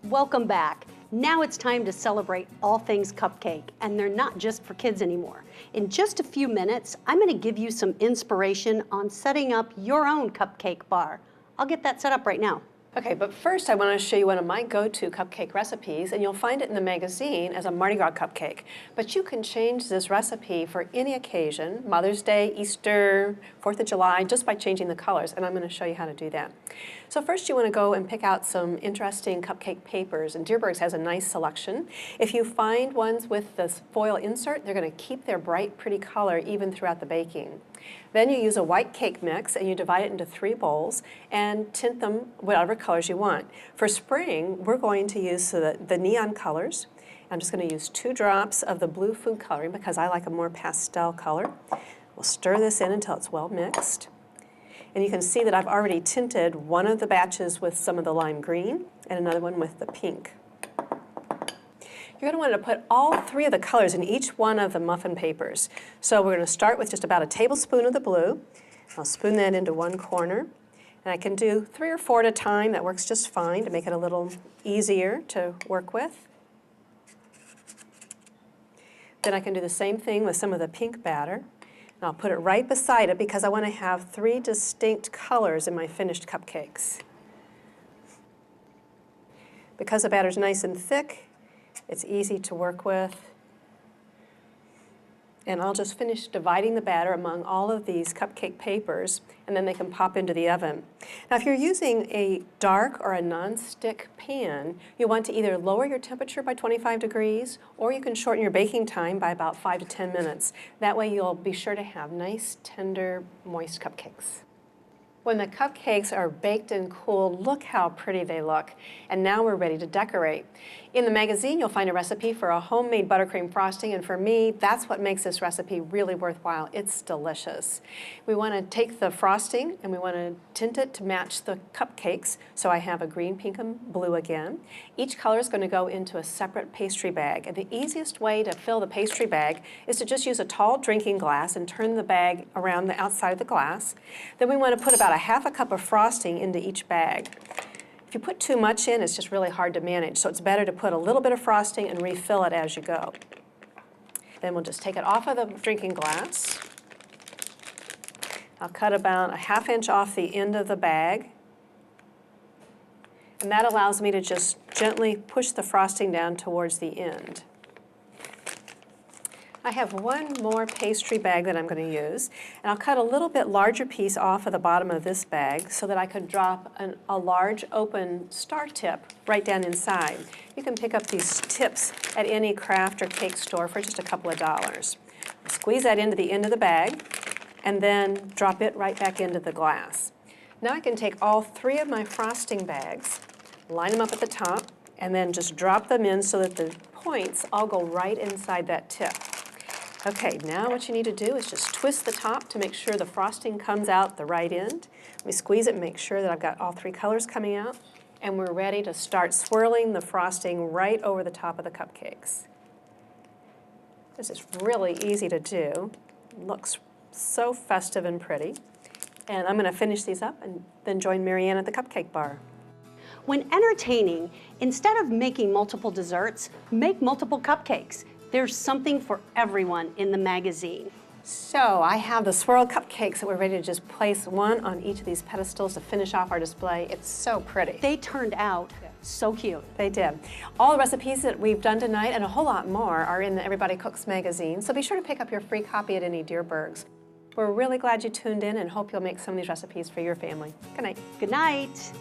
Welcome back. Now it's time to celebrate all things cupcake, and they're not just for kids anymore. In just a few minutes, I'm going to give you some inspiration on setting up your own cupcake bar. I'll get that set up right now. Okay, but first I want to show you one of my go-to cupcake recipes, and you'll find it in the magazine as a Mardi Gras cupcake. But you can change this recipe for any occasion, Mother's Day, Easter, 4th of July, just by changing the colors, and I'm going to show you how to do that. So first you want to go and pick out some interesting cupcake papers, and Dierbergs has a nice selection. If you find ones with this foil insert, they're going to keep their bright, pretty color even throughout the baking. Then you use a white cake mix and you divide it into 3 bowls and tint them whatever colors you want. For spring, we're going to use the neon colors. I'm just going to use 2 drops of the blue food coloring because I like a more pastel color. We'll stir this in until it's well mixed. And you can see that I've already tinted one of the batches with some of the lime green and another one with the pink. You're going to want to put all 3 of the colors in each one of the muffin papers. So we're going to start with just about a tablespoon of the blue. I'll spoon that into one corner. And I can do 3 or 4 at a time. That works just fine to make it a little easier to work with. Then I can do the same thing with some of the pink batter. And I'll put it right beside it because I want to have 3 distinct colors in my finished cupcakes. Because the batter's nice and thick, it's easy to work with. And I'll just finish dividing the batter among all of these cupcake papers, and then they can pop into the oven. Now, if you're using a dark or a non-stick pan, you want to either lower your temperature by 25 degrees, or you can shorten your baking time by about 5 to 10 minutes. That way you'll be sure to have nice, tender, moist cupcakes. When the cupcakes are baked and cooled, look how pretty they look. And now we're ready to decorate. In the magazine, you'll find a recipe for a homemade buttercream frosting, and for me, that's what makes this recipe really worthwhile. It's delicious. We want to take the frosting and we want to tint it to match the cupcakes. So I have a green, pink, and blue again. Each color is going to go into a separate pastry bag, and the easiest way to fill the pastry bag is to just use a tall drinking glass and turn the bag around the outside of the glass. Then we want to put about a half a cup of frosting into each bag. If you put too much in, it's just really hard to manage, so it's better to put a little bit of frosting and refill it as you go. Then we'll just take it off of the drinking glass. I'll cut about a ½ inch off the end of the bag, and that allows me to just gently push the frosting down towards the end. I have one more pastry bag that I'm going to use, and I'll cut a little bit larger piece off of the bottom of this bag so that I could drop a large open star tip right down inside. You can pick up these tips at any craft or cake store for just a couple of dollars. Squeeze that into the end of the bag and then drop it right back into the glass. Now I can take all 3 of my frosting bags, line them up at the top, and then just drop them in so that the points all go right inside that tip. Okay, now what you need to do is just twist the top to make sure the frosting comes out the right end. Let me squeeze it and make sure that I've got all 3 colors coming out. And we're ready to start swirling the frosting right over the top of the cupcakes. This is really easy to do. It looks so festive and pretty. And I'm going to finish these up and then join Marianne at the cupcake bar. When entertaining, instead of making multiple desserts, make multiple cupcakes. There's something for everyone in the magazine. So I have the swirled cupcakes that we're ready to just place one on each of these pedestals to finish off our display. It's so pretty. They turned out so cute. They did. All the recipes that we've done tonight and a whole lot more are in the Everybody Cooks magazine, so be sure to pick up your free copy at any Dierbergs. We're really glad you tuned in and hope you'll make some of these recipes for your family. Good night. Good night.